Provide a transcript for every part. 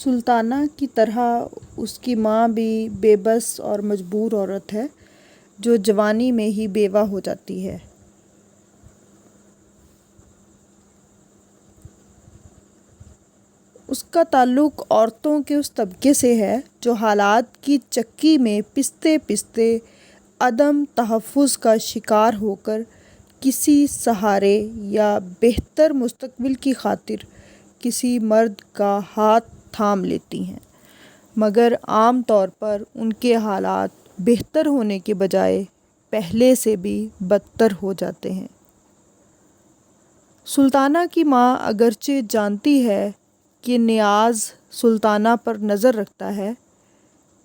سلطانہ کی طرح اس کی ماں بھی بے بس اور مجبور عورت ہے جو جوانی میں ہی بیوہ ہو جاتی ہے۔ اس کا تعلق عورتوں کے اس طبقے سے ہے جو حالات کی چکی میں پستے پستے عدم تحفظ کا شکار ہو کر کسی سہارے یا بہتر مستقبل کی خاطر کسی مرد کا ہاتھ تھام لیتی ہیں، مگر عام طور پر ان کے حالات بہتر ہونے کے بجائے پہلے سے بھی بدتر ہو جاتے ہیں۔ سلطانہ کی ماں اگرچہ جانتی ہے کہ نیاز سلطانہ پر نظر رکھتا ہے،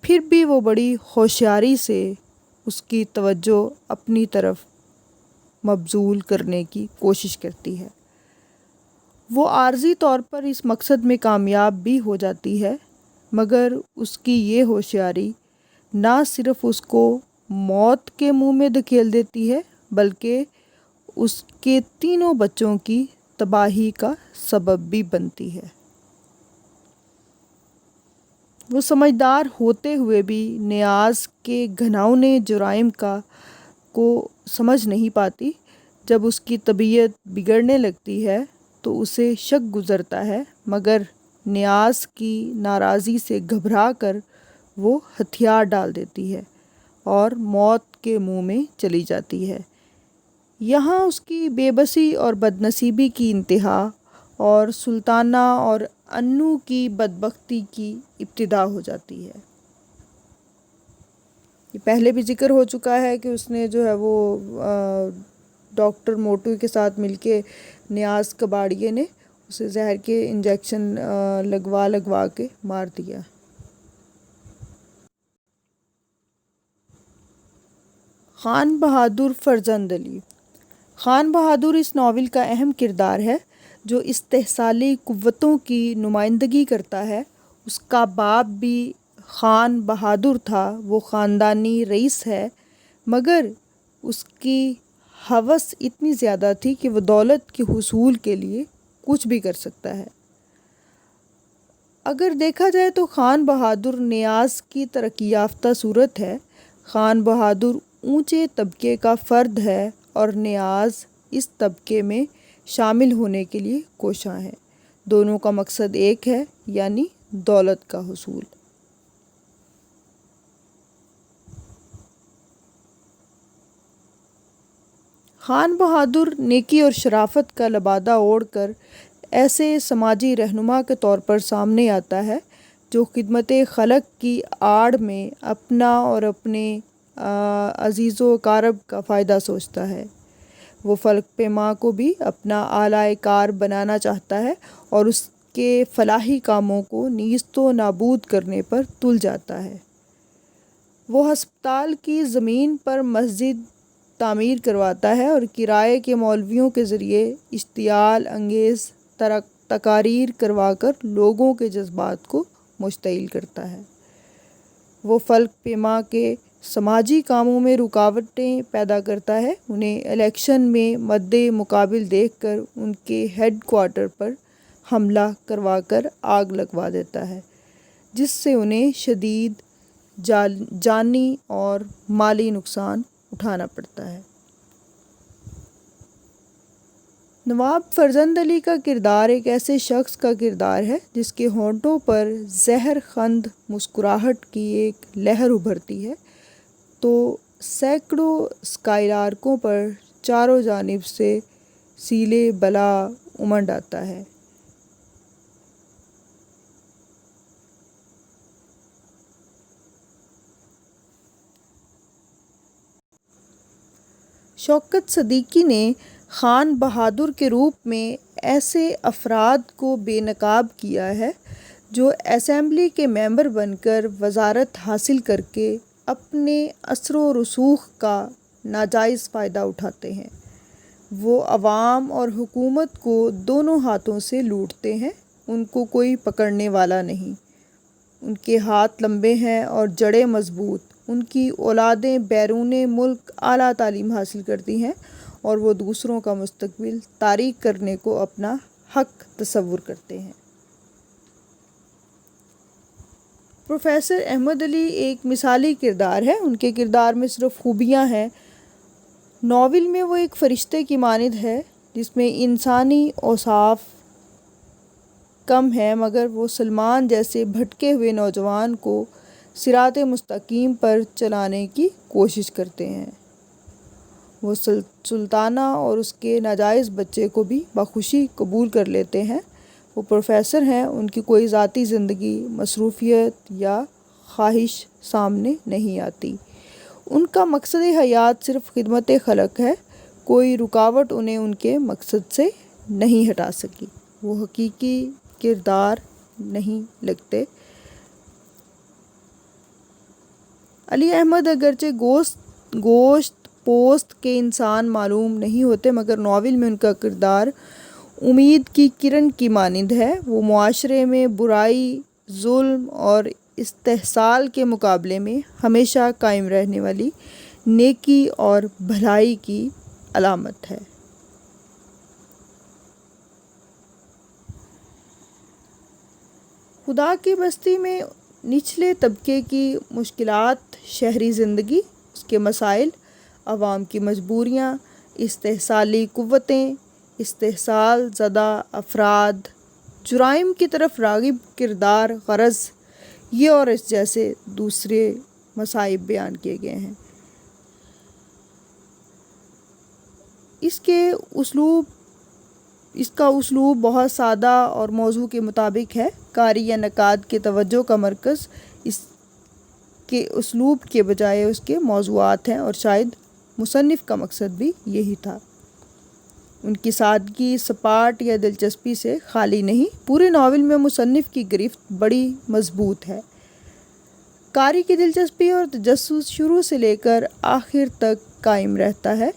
پھر بھی وہ بڑی ہوشیاری سے اس کی توجہ اپنی طرف مبذول کرنے کی کوشش کرتی ہے۔ وہ عارضی طور پر اس مقصد میں کامیاب بھی ہو جاتی ہے، مگر اس کی یہ ہوشیاری نہ صرف اس کو موت کے منہ میں دھکیل دیتی ہے بلکہ اس کے تینوں بچوں کی تباہی کا سبب بھی بنتی ہے۔ وہ سمجھدار ہوتے ہوئے بھی نیاز کے گھناؤنے جرائم کو سمجھ نہیں پاتی۔ جب اس کی طبیعت بگڑنے لگتی ہے تو اسے شک گزرتا ہے، مگر نیاز کی ناراضی سے گھبرا کر وہ ہتھیار ڈال دیتی ہے اور موت کے منہ میں چلی جاتی ہے۔ یہاں اس کی بے بسی اور بدنصیبی کی انتہا اور سلطانہ اور انو کی بدبختی کی ابتدا ہو جاتی ہے۔ یہ پہلے بھی ذکر ہو چکا ہے کہ اس نے جو ہے وہ ڈاکٹر موٹو کے ساتھ مل کے نیاز کباڑیے نے اسے زہر کے انجیکشن لگوا کے مار دیا۔ خان بہادر فرزند علی۔ خان بہادر اس ناول کا اہم کردار ہے جو استحصالی قوتوں کی نمائندگی کرتا ہے۔ اس کا باپ بھی خان بہادر تھا، وہ خاندانی رئیس ہے، مگر اس کی ہوس اتنی زیادہ تھی کہ وہ دولت کے حصول کے لیے کچھ بھی کر سکتا ہے۔ اگر دیکھا جائے تو خان بہادر نیاز کی ترقی یافتہ صورت ہے۔ خان بہادر اونچے طبقے کا فرد ہے اور نیاز اس طبقے میں شامل ہونے کے لیے کوشاں ہے۔ دونوں کا مقصد ایک ہے، یعنی دولت کا حصول۔ خان بہادر نیکی اور شرافت کا لبادہ اوڑھ کر ایسے سماجی رہنما کے طور پر سامنے آتا ہے جو خدمت خلق کی آڑ میں اپنا اور اپنے عزیز و اقارب کا فائدہ سوچتا ہے۔ وہ فلک پیما کو بھی اپنا اعلیٰ کار بنانا چاہتا ہے اور اس کے فلاحی کاموں کو نیست و نابود کرنے پر تل جاتا ہے۔ وہ ہسپتال کی زمین پر مسجد تعمیر کرواتا ہے اور کرائے کے مولویوں کے ذریعے اشتعال انگیز تقاریر کروا کر لوگوں کے جذبات کو مشتعل کرتا ہے۔ وہ فلک پیما کے سماجی کاموں میں رکاوٹیں پیدا کرتا ہے، انہیں الیکشن میں مد مقابل دیکھ کر ان کے ہیڈ کوارٹر پر حملہ کروا کر آگ لگوا دیتا ہے، جس سے انہیں شدید جانی اور مالی نقصان اٹھانا پڑتا ہے۔ نواب فرزند علی کا کردار ایک ایسے شخص کا کردار ہے جس کے ہونٹوں پر زہر خند مسکراہٹ کی ایک لہر ابھرتی ہے تو سینکڑوں اسکائیلرکوں پر چاروں جانب سے سیلِ بلا امنڈ آتا ہے۔ شوکت صدیقی نے خان بہادر کے روپ میں ایسے افراد کو بے نقاب کیا ہے جو اسمبلی کے ممبر بن کر وزارت حاصل کر کے اپنے اثر و رسوخ کا ناجائز فائدہ اٹھاتے ہیں۔ وہ عوام اور حکومت کو دونوں ہاتھوں سے لوٹتے ہیں، ان کو کوئی پکڑنے والا نہیں۔ ان کے ہاتھ لمبے ہیں اور جڑیں مضبوط۔ ان کی اولادیں بیرون ملک اعلیٰ تعلیم حاصل کرتی ہیں اور وہ دوسروں کا مستقبل تاریک کرنے کو اپنا حق تصور کرتے ہیں۔ پروفیسر احمد علی ایک مثالی کردار ہے، ان کے کردار میں صرف خوبیاں ہیں۔ ناول میں وہ ایک فرشتے کی مانند ہے جس میں انسانی اوصاف کم ہیں، مگر وہ سلمان جیسے بھٹکے ہوئے نوجوان کو صراط مستقیم پر چلانے کی کوشش کرتے ہیں۔ وہ سلطانہ اور اس کے ناجائز بچے کو بھی بخوشی قبول کر لیتے ہیں۔ وہ پروفیسر ہیں، ان کی کوئی ذاتی زندگی، مصروفیت یا خواہش سامنے نہیں آتی۔ ان کا مقصد حیات صرف خدمت خلق ہے، کوئی رکاوٹ انہیں ان کے مقصد سے نہیں ہٹا سکی۔ وہ حقیقی کردار نہیں لگتے۔ علی احمد اگرچہ گوشت پوست کے انسان معلوم نہیں ہوتے، مگر ناول میں ان کا کردار امید کی کرن کی مانند ہے۔ وہ معاشرے میں برائی، ظلم اور استحصال کے مقابلے میں ہمیشہ قائم رہنے والی نیکی اور بھلائی کی علامت ہے۔ خدا کی بستی میں نچلے طبقے کی مشکلات، شہری زندگی، اس کے مسائل، عوام کی مجبوریاں، استحصالی قوتیں، استحصال زدہ افراد، جرائم کی طرف راغب کردار، غرض یہ اور اس جیسے دوسرے مصائب بیان کیے گئے ہیں۔ اس کا اسلوب بہت سادہ اور موضوع کے مطابق ہے۔ قاری یا نقاد کے توجہ کا مرکز اس کے اسلوب کے بجائے اس کے موضوعات ہیں، اور شاید مصنف کا مقصد بھی یہی تھا۔ ان کی سادگی سپاٹ یا دلچسپی سے خالی نہیں۔ پورے ناول میں مصنف کی گرفت بڑی مضبوط ہے۔ قاری کی دلچسپی اور تجسس شروع سے لے کر آخر تک قائم رہتا ہے۔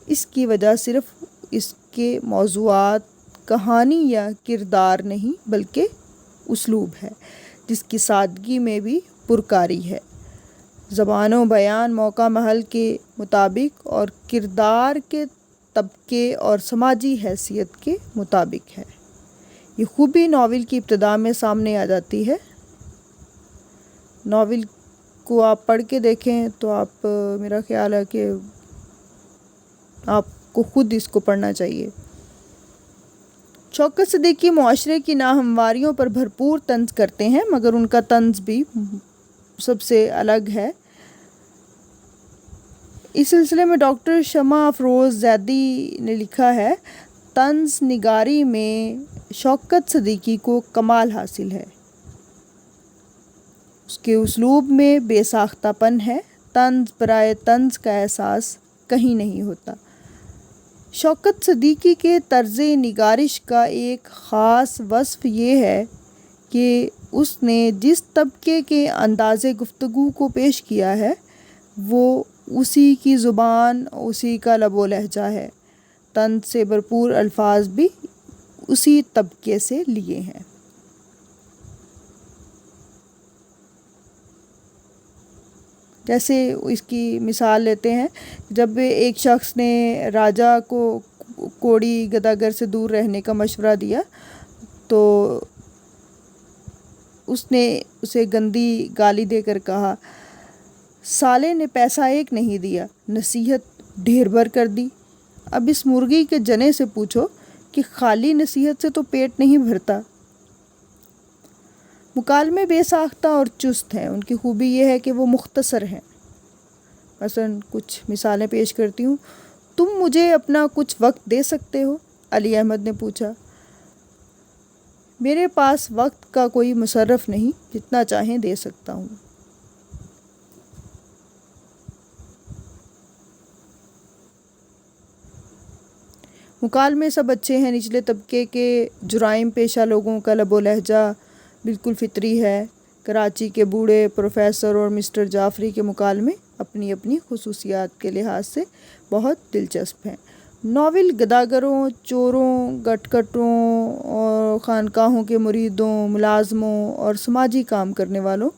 اس کی وجہ صرف اس کے موضوعات، کہانی یا کردار نہیں، بلکہ اسلوب ہے، جس کی سادگی میں بھی پرکاری ہے، زبان و بیان موقع محل کے مطابق اور کردار کے طبقے اور سماجی حیثیت کے مطابق ہے۔ یہ خوبی ناول کی ابتدا میں سامنے آ جاتی ہے۔ ناول کو آپ پڑھ کے دیکھیں تو میرا خیال ہے کہ آپ کو خود اس کو پڑھنا چاہیے۔ شوکت صدیقی معاشرے کی ناہمواریوں پر بھرپور طنز کرتے ہیں، مگر ان کا طنز بھی سب سے الگ ہے۔ اس سلسلے میں ڈاکٹر شمع افروز زیدی نے لکھا ہے، طنز نگاری میں شوکت صدیقی کو کمال حاصل ہے۔ اس کے اسلوب میں بے ساختہ پن ہے، طنز برائے طنز کا احساس کہیں نہیں ہوتا۔ شوکت صدیقی کے طرز نگارش کا ایک خاص وصف یہ ہے کہ اس نے جس طبقے کے انداز گفتگو کو پیش کیا ہے وہ اسی کی زبان، اسی کا لب و لہجہ ہے۔ طنز سے بھرپور الفاظ بھی اسی طبقے سے لیے ہیں۔ جیسے اس کی مثال لیتے ہیں، جب ایک شخص نے راجا کو کوڑی گداگر سے دور رہنے کا مشورہ دیا تو اس نے اسے گندی گالی دے کر کہا، سالے نے پیسہ ایک نہیں دیا، نصیحت ڈھیر بھر کر دی۔ اب اس مرغی کے جنے سے پوچھو کہ خالی نصیحت سے تو پیٹ نہیں بھرتا۔ مکالمے بے ساختہ اور چست ہیں۔ ان کی خوبی یہ ہے کہ وہ مختصر ہیں۔ مثلاً کچھ مثالیں پیش کرتی ہوں۔ تم مجھے اپنا کچھ وقت دے سکتے ہو؟ علی احمد نے پوچھا۔ میرے پاس وقت کا کوئی مصرف نہیں، جتنا چاہیں دے سکتا ہوں۔ مکالمے سب اچھے ہیں۔ نچلے طبقے کے جرائم پیشہ لوگوں کا لب و لہجہ بالکل فطری ہے۔ کراچی کے بوڑھے پروفیسر اور مسٹر جعفری کے مکالمے اپنی اپنی خصوصیات کے لحاظ سے بہت دلچسپ ہیں۔ ناول گداگروں، چوروں، گٹ کٹروں اور خانقاہوں کے مریدوں، ملازموں اور سماجی کام کرنے والوں،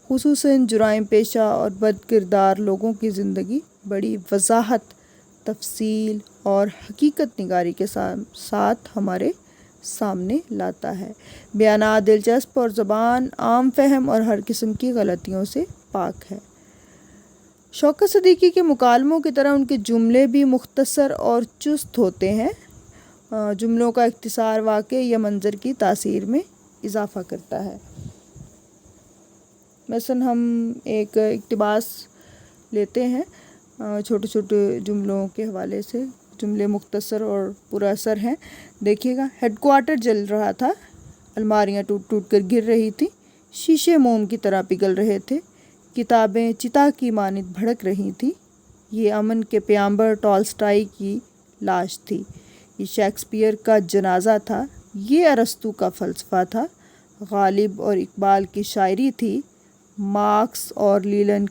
خصوصاً جرائم پیشہ اور بد کردار لوگوں کی زندگی بڑی وضاحت، تفصیل اور حقیقت نگاری کے ساتھ ہمارے سامنے لاتا ہے۔ بیانات دلچسپ اور زبان عام فہم اور ہر قسم کی غلطیوں سے پاک ہے۔ شوکت صدیقی کے مکالموں کی طرح ان کے جملے بھی مختصر اور چست ہوتے ہیں۔ جملوں کا اختصار واقعے یا منظر کی تاثیر میں اضافہ کرتا ہے۔ مثلاً ہم ایک اقتباس لیتے ہیں چھوٹے چھوٹے جملوں کے حوالے سے۔ جملے مختصر اور پر اثر ہیں۔ دیکھیے گا، ہیڈ کوارٹر جل رہا تھا، الماریاں ٹوٹ ٹوٹ کر گر رہی تھیں، شیشے موم کی طرح پگھل رہے تھے، کتابیں چتا کی مانند بھڑک رہی تھیں۔ یہ امن کے پیامبر ٹالسٹائی کی لاش تھی، یہ شیکسپیئر کا جنازہ تھا، یہ ارسطو کا فلسفہ تھا، غالب اور اقبال کی شاعری تھی، مارکس اور لینن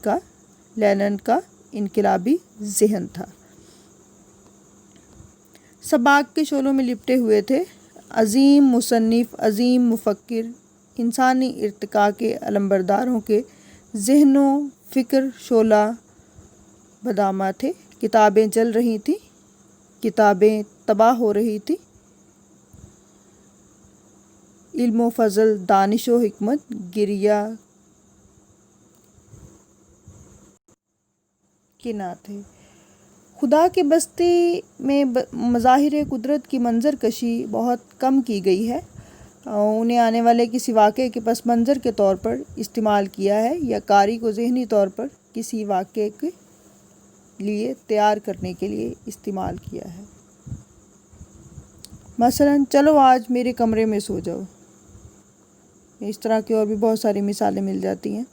کا انقلابی ذہن تھا۔ سب آگ کے شعلوں میں لپٹے ہوئے تھے۔ عظیم مصنف، عظیم مفکر، انسانی ارتقاء کے علمبرداروں کے ذہن و فکر شعلہ بدامہ تھے۔ کتابیں جل رہی تھیں، کتابیں تباہ ہو رہی تھیں، علم و فضل، دانش و حکمت گریہ کے نہ تھے۔ خدا کی بستی میں مظاہر قدرت کی منظر کشی بہت کم کی گئی ہے۔ انہیں آنے والے کسی واقعے کے پس منظر کے طور پر استعمال کیا ہے یا قاری کو ذہنی طور پر کسی واقعے کے لیے تیار کرنے کے لیے استعمال کیا ہے۔ مثلاً چلو آج میرے کمرے میں سو جاؤ۔ اس طرح کی اور بھی بہت ساری مثالیں مل جاتی ہیں۔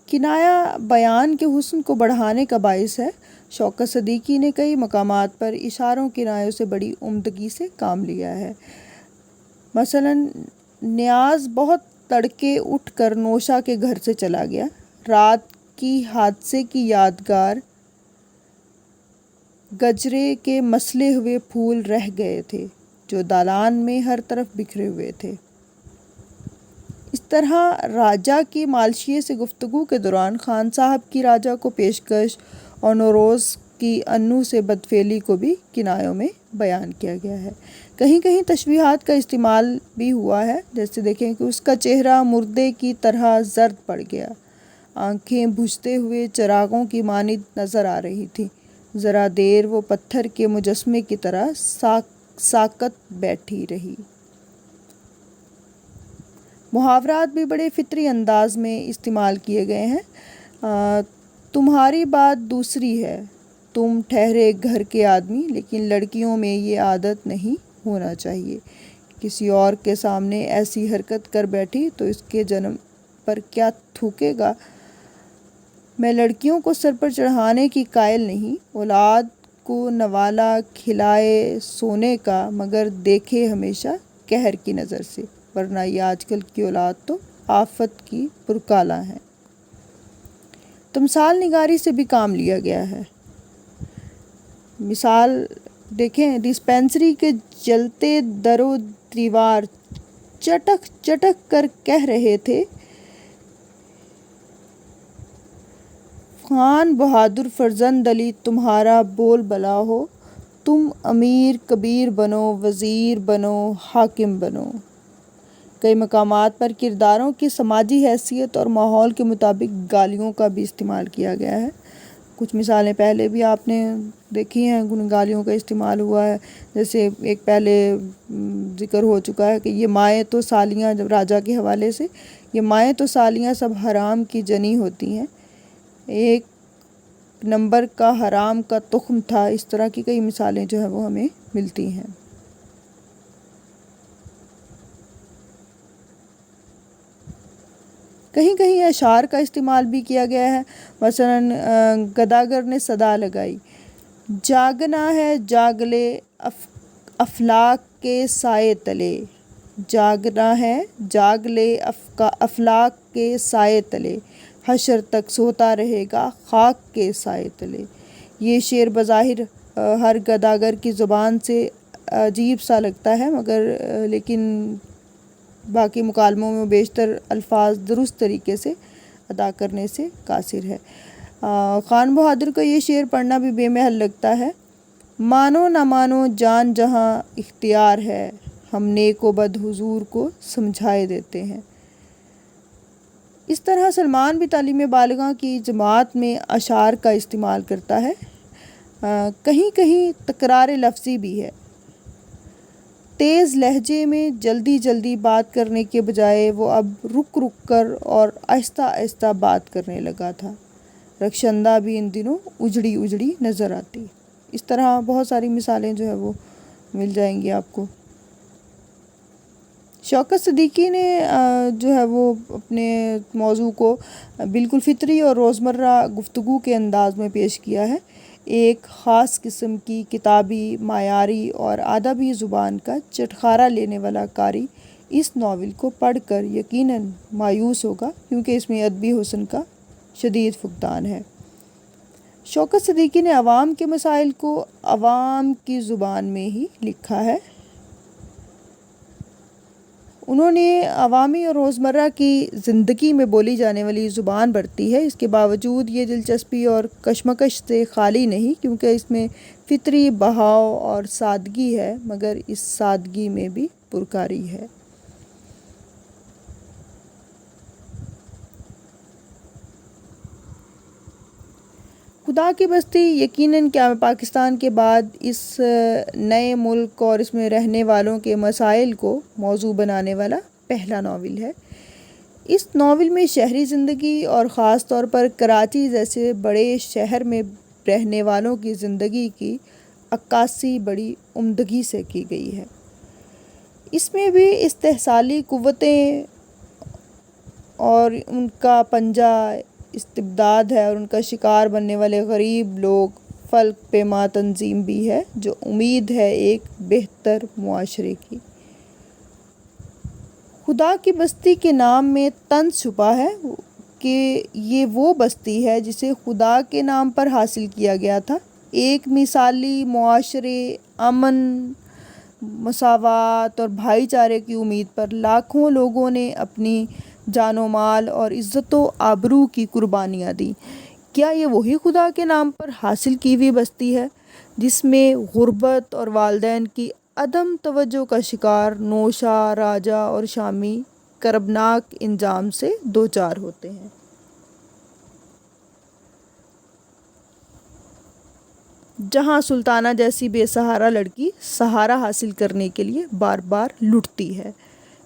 کنایا بیان کے حسن کو بڑھانے کا باعث ہے۔ شوکت صدیقی نے کئی مقامات پر اشاروں کنایوں سے بڑی عمدگی سے کام لیا ہے۔ مثلاً نیاز بہت تڑکے اٹھ کر نوشا کے گھر سے چلا گیا۔ رات کی حادثے کی یادگار گجرے کے مسلے ہوئے پھول رہ گئے تھے جو دالان میں ہر طرف بکھرے ہوئے تھے۔ اس طرح راجا کی مالشیے سے گفتگو کے دوران خان صاحب کی راجا کو پیشکش اور نوروز کی انو سے بدفعلی کو بھی کنایوں میں بیان کیا گیا ہے۔ کہیں کہیں تشبیہات کا استعمال بھی ہوا ہے، جیسے دیکھیں کہ اس کا چہرہ مردے کی طرح زرد پڑ گیا، آنکھیں بجھتے ہوئے چراغوں کی مانند نظر آ رہی تھیں، ذرا دیر وہ پتھر کے مجسمے کی طرح ساکت بیٹھی رہی۔ محاورات بھی بڑے فطری انداز میں استعمال کیے گئے ہیں۔ تمہاری بات دوسری ہے، تم ٹھہرے گھر کے آدمی، لیکن لڑکیوں میں یہ عادت نہیں ہونا چاہیے۔ کسی اور کے سامنے ایسی حرکت کر بیٹھی تو اس کے جنم پر کیا تھوکے گا۔ میں لڑکیوں کو سر پر چڑھانے کی قائل نہیں، اولاد کو نوالہ کھلائے سونے کا، مگر دیکھے ہمیشہ قہر کی نظر سے، ورنہ یہ آج کل کی اولاد تو آفت کی پرکالہ ہے۔ تمثال نگاری سے بھی کام لیا گیا ہے۔ مثال دیکھیں، ڈسپینسری کے جلتے در و دیوار چٹک چٹک کر کہہ رہے تھے، خان بہادر فرزند علی تمہارا بول بلا ہو، تم امیر کبیر بنو، وزیر بنو، حاکم بنو۔ کئی مقامات پر کرداروں کی سماجی حیثیت اور ماحول کے مطابق گالیوں کا بھی استعمال کیا گیا ہے۔ کچھ مثالیں پہلے بھی آپ نے دیکھی ہیں، گالیوں کا استعمال ہوا ہے، جیسے ایک پہلے ذکر ہو چکا ہے کہ یہ مائیں تو سالیاں، جب راجا کے حوالے سے، یہ مائیں تو سالیاں سب حرام کی جنی ہوتی ہیں، ایک نمبر کا حرام کا تخم تھا۔ اس طرح کی کئی مثالیں جو ہیں وہ ہمیں ملتی ہیں۔ کہیں کہیں اشعار کا استعمال بھی کیا گیا ہے۔ مثلاً گداگر نے صدا لگائی، جاگنا ہے جاگ لے افلاک کے سائے تلے، جاگنا ہے جاگ لے افلاک کے سائے تلے، حشر تک سوتا رہے گا خاک کے سائے تلے۔ یہ شعر بظاہر ہر گداگر کی زبان سے عجیب سا لگتا ہے، لیکن باقی مکالموں میں بیشتر الفاظ درست طریقے سے ادا کرنے سے قاصر ہے۔ خان بہادر کا یہ شعر پڑھنا بھی بے محل لگتا ہے۔ مانو نہ مانو جان جہاں اختیار ہے، ہم نیک و بد حضور کو سمجھائے دیتے ہیں۔ اس طرح سلمان بھی تعلیم بالغاں کی جماعت میں اشعار کا استعمال کرتا ہے۔ کہیں کہیں تکرار لفظی بھی ہے۔ تیز لہجے میں جلدی جلدی بات کرنے کے بجائے وہ اب رک رک کر اور آہستہ آہستہ بات کرنے لگا تھا۔ رخشندہ بھی ان دنوں اجڑی اجڑی نظر آتی۔ اس طرح بہت ساری مثالیں جو ہے وہ مل جائیں گی آپ کو۔ شوکت صدیقی نے جو ہے وہ اپنے موضوع کو بالکل فطری اور روزمرہ گفتگو کے انداز میں پیش کیا ہے۔ ایک خاص قسم کی کتابی، معیاری اور ادبی زبان کا چٹخارا لینے والا قاری اس ناول کو پڑھ کر یقیناً مایوس ہوگا، کیونکہ اس میں ادبی حسن کا شدید فقدان ہے۔ شوکت صدیقی نے عوام کے مسائل کو عوام کی زبان میں ہی لکھا ہے۔ انہوں نے عوامی اور روزمرہ کی زندگی میں بولی جانے والی زبان برتی ہے۔ اس کے باوجود یہ دلچسپی اور کشمکش سے خالی نہیں، کیونکہ اس میں فطری بہاؤ اور سادگی ہے، مگر اس سادگی میں بھی پرکاری ہے۔ خدا کی بستی یقیناً قیام پاکستان کے بعد اس نئے ملک اور اس میں رہنے والوں کے مسائل کو موضوع بنانے والا پہلا ناول ہے۔ اس ناول میں شہری زندگی اور خاص طور پر کراچی جیسے بڑے شہر میں رہنے والوں کی زندگی کی عکاسی بڑی عمدگی سے کی گئی ہے۔ اس میں بھی استحصالی قوتیں اور ان کا پنجہ استبداد ہے، اور ان کا شکار بننے والے غریب لوگ فلک پیما تنظیم بھی ہے، جو امید ہے ایک بہتر معاشرے کی۔ خدا کی بستی کے نام میں طنز چھپا ہے کہ یہ وہ بستی ہے جسے خدا کے نام پر حاصل کیا گیا تھا۔ ایک مثالی معاشرے، امن، مساوات اور بھائی چارے کی امید پر لاکھوں لوگوں نے اپنی جان و مال اور عزت و آبرو کی قربانیاں دیں۔ کیا یہ وہی خدا کے نام پر حاصل کی ہوئی بستی ہے جس میں غربت اور والدین کی عدم توجہ کا شکار نوشہ، راجہ اور شامی کربناک انجام سے دوچار ہوتے ہیں؟ جہاں سلطانہ جیسی بے سہارا لڑکی سہارا حاصل کرنے کے لیے بار بار لٹتی ہے۔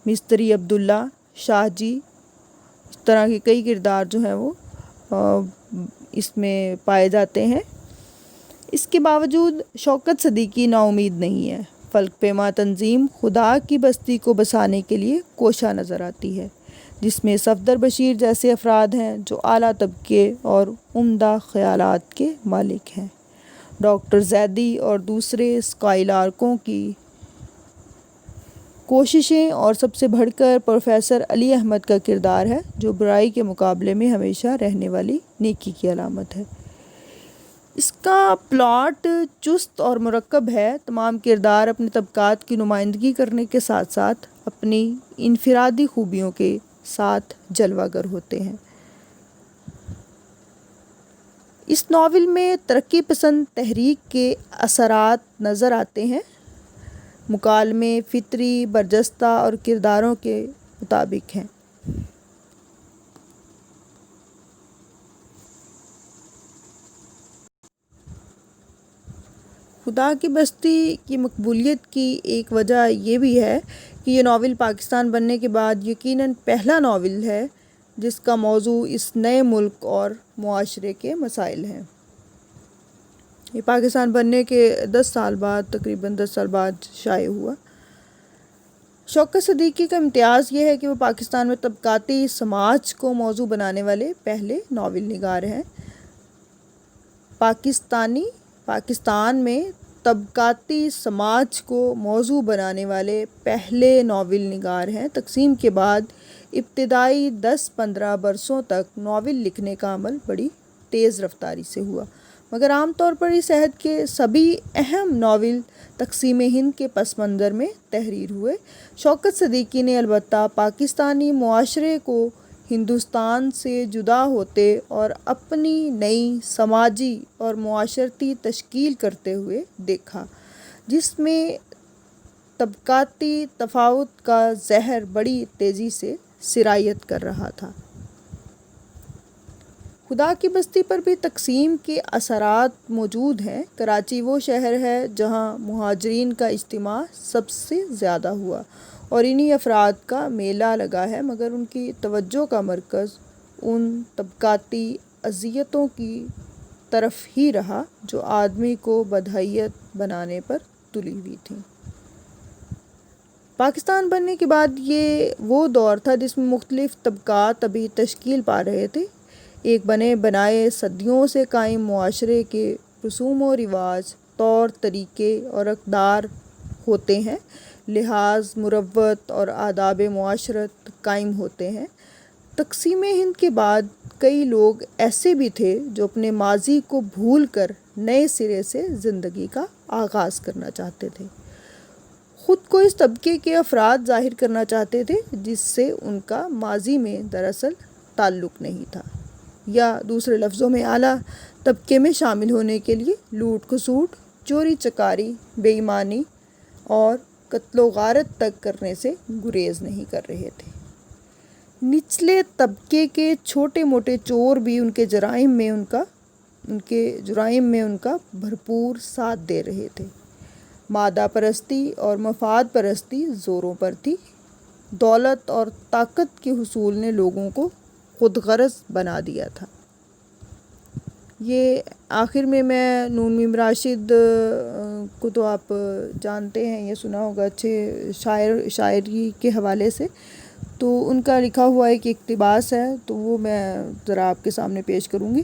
مستری عبداللہ، شاہ جی، اس طرح کے کئی کردار جو ہیں وہ اس میں پائے جاتے ہیں۔ اس کے باوجود شوکت صدیقی نا امید نہیں ہے۔ فلک پیما تنظیم خدا کی بستی کو بسانے کے لیے کوشاں نظر آتی ہے، جس میں صفدر بشیر جیسے افراد ہیں جو اعلیٰ طبقے اور عمدہ خیالات کے مالک ہیں۔ ڈاکٹر زیدی اور دوسرے اسکائلارکوں کی کوششیں، اور سب سے بڑھ کر پروفیسر علی احمد کا کردار ہے، جو برائی کے مقابلے میں ہمیشہ رہنے والی نیکی کی علامت ہے۔ اس کا پلاٹ چست اور مرکب ہے۔ تمام کردار اپنے طبقات کی نمائندگی کرنے کے ساتھ ساتھ اپنی انفرادی خوبیوں کے ساتھ جلوہ گر ہوتے ہیں۔ اس ناول میں ترقی پسند تحریک کے اثرات نظر آتے ہیں۔ مکالمے فطری، برجستہ اور کرداروں کے مطابق ہیں۔ خدا کی بستی کی مقبولیت کی ایک وجہ یہ بھی ہے کہ یہ ناول پاکستان بننے کے بعد یقیناً پہلا ناول ہے جس کا موضوع اس نئے ملک اور معاشرے کے مسائل ہیں۔ یہ پاکستان بننے کے 10 سال بعد، تقریباً 10 سال بعد شائع ہوا۔ شوکت صدیقی کا امتیاز یہ ہے کہ وہ پاکستان میں طبقاتی سماج کو موضوع بنانے والے پہلے ناول نگار ہیں۔ پاکستان میں طبقاتی سماج کو موضوع بنانے والے پہلے ناول نگار ہیں۔ تقسیم کے بعد ابتدائی 10-15 برسوں تک ناول لکھنے کا عمل بڑی تیز رفتاری سے ہوا، مگر عام طور پر اس عہد کے سبھی اہم ناول تقسیم ہند کے پس منظر میں تحریر ہوئے۔ شوکت صدیقی نے البتہ پاکستانی معاشرے کو ہندوستان سے جدا ہوتے اور اپنی نئی سماجی اور معاشرتی تشکیل کرتے ہوئے دیکھا، جس میں طبقاتی تفاوت کا زہر بڑی تیزی سے سرایت کر رہا تھا۔ خدا کی بستی پر بھی تقسیم کے اثرات موجود ہیں۔ کراچی وہ شہر ہے جہاں مہاجرین کا اجتماع سب سے زیادہ ہوا اور انہی افراد کا میلہ لگا ہے، مگر ان کی توجہ کا مرکز ان طبقاتی اذیتوں کی طرف ہی رہا جو آدمی کو بدحیت بنانے پر تلی ہوئی تھیں۔ پاکستان بننے کے بعد یہ وہ دور تھا جس میں مختلف طبقات ابھی تشکیل پا رہے تھے۔ ایک بنے بنائے صدیوں سے قائم معاشرے کے رسوم و رواج، طور طریقے اور اقدار ہوتے ہیں، لحاظ، مروت اور آداب معاشرت قائم ہوتے ہیں۔ تقسیم ہند کے بعد کئی لوگ ایسے بھی تھے جو اپنے ماضی کو بھول کر نئے سرے سے زندگی کا آغاز کرنا چاہتے تھے، خود کو اس طبقے کے افراد ظاہر کرنا چاہتے تھے جس سے ان کا ماضی میں دراصل تعلق نہیں تھا، یا دوسرے لفظوں میں اعلیٰ طبقے میں شامل ہونے کے لیے لوٹ کھسوٹ، چوری چکاری، بے ایمانی اور قتل و غارت تک کرنے سے گریز نہیں کر رہے تھے۔ نچلے طبقے کے چھوٹے موٹے چور بھی ان کے جرائم میں ان کا بھرپور ساتھ دے رہے تھے۔ مادہ پرستی اور مفاد پرستی زوروں پر تھی۔ دولت اور طاقت کے حصول نے لوگوں کو خود غرض بنا دیا تھا۔ یہ آخر میں نون میم راشد کو تو آپ جانتے ہیں، یہ سنا ہوگا اچھے شاعری کے حوالے سے، تو ان کا لکھا ہوا ایک اقتباس ہے، تو وہ میں ذرا آپ کے سامنے پیش کروں گی۔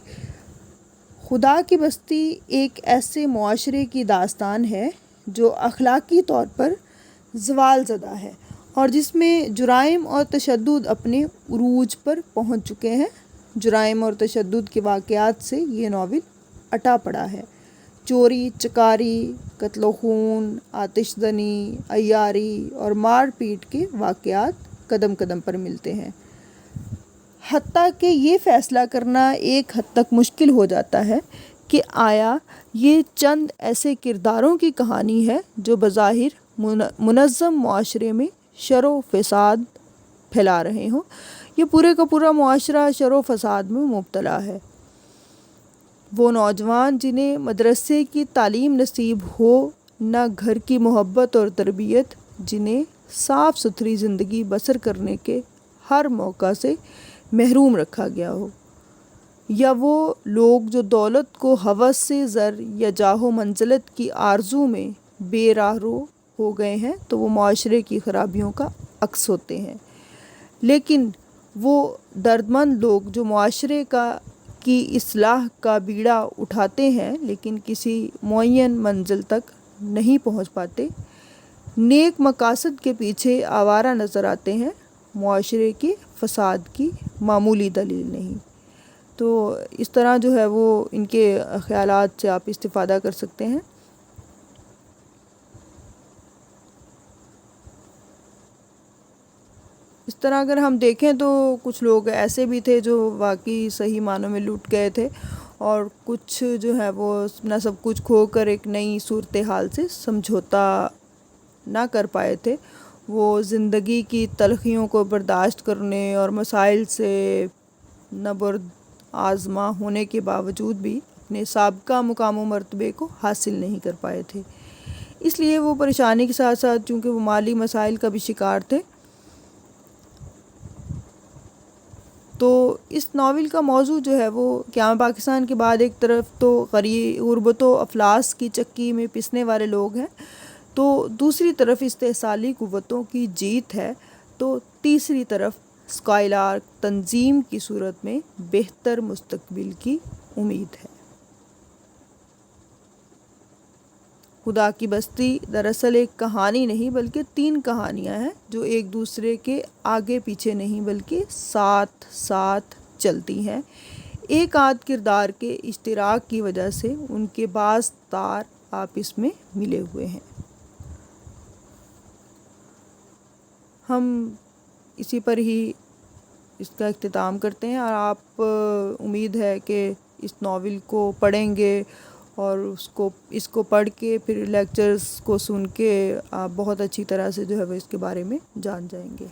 خدا کی بستی ایک ایسے معاشرے کی داستان ہے جو اخلاقی طور پر زوال زدہ ہے اور جس میں جرائم اور تشدد اپنے عروج پر پہنچ چکے ہیں۔ جرائم اور تشدد کے واقعات سے یہ ناول اٹا پڑا ہے۔ چوری چکاری، قتل و خون، آتش زنی، عیاری اور مار پیٹ کے واقعات قدم قدم پر ملتے ہیں، حتیٰ کہ یہ فیصلہ کرنا ایک حد تک مشکل ہو جاتا ہے کہ آیا یہ چند ایسے کرداروں کی کہانی ہے جو بظاہر منظم معاشرے میں شر و فساد پھیلا رہے ہوں، یہ پورے کا پورا معاشرہ شر و فساد میں مبتلا ہے۔ وہ نوجوان جنہیں مدرسے کی تعلیم نصیب ہو، نہ گھر کی محبت اور تربیت، جنہیں صاف ستھری زندگی بسر کرنے کے ہر موقع سے محروم رکھا گیا ہو، یا وہ لوگ جو دولت کو ہوس سے زر یا جاہ و منزلت کی آرزو میں بے راہ رو ہو گئے ہیں، تو وہ معاشرے کی خرابیوں کا عکس ہوتے ہیں۔ لیکن وہ دردمند لوگ جو معاشرے کی اصلاح کا بیڑا اٹھاتے ہیں لیکن کسی معین منزل تک نہیں پہنچ پاتے، نیک مقاصد کے پیچھے آوارہ نظر آتے ہیں، معاشرے کے فساد کی معمولی دلیل نہیں۔ تو اس طرح جو ہے وہ ان کے خیالات سے آپ استفادہ کر سکتے ہیں۔ اس طرح اگر ہم دیکھیں تو کچھ لوگ ایسے بھی تھے جو واقعی صحیح معنوں میں لٹ گئے تھے، اور کچھ جو ہے وہ اپنا سب کچھ کھو کر ایک نئی صورتحال سے سمجھوتا نہ کر پائے تھے۔ وہ زندگی کی تلخیوں کو برداشت کرنے اور مسائل سے نبرد آزما ہونے کے باوجود بھی اپنے سابقہ مقام و مرتبے کو حاصل نہیں کر پائے تھے۔ اس لیے وہ پریشانی کے ساتھ ساتھ چونکہ وہ مالی مسائل کا بھی شکار تھے، تو اس ناول کا موضوع جو ہے وہ قیام پاکستان کے بعد ایک طرف تو غربت و افلاس کی چکی میں پسنے والے لوگ ہیں، تو دوسری طرف استحصالی قوتوں کی جیت ہے، تو تیسری طرف اسکائلارک تنظیم کی صورت میں بہتر مستقبل کی امید ہے۔ خدا کی بستی دراصل ایک کہانی نہیں بلکہ 3 کہانیاں ہیں جو ایک دوسرے کے آگے پیچھے نہیں بلکہ ساتھ ساتھ چلتی ہیں۔ ایک آدھ کردار کے اشتراک کی وجہ سے ان کے بعض تار آپس میں ملے ہوئے ہیں۔ ہم اسی پر ہی اس کا اختتام کرتے ہیں، اور آپ امید ہے کہ اس ناول کو پڑھیں گے اور اس کو پڑھ کے پھر لیکچرز کو سن کے آپ بہت اچھی طرح سے جو ہے وہ اس کے بارے میں جان جائیں گے۔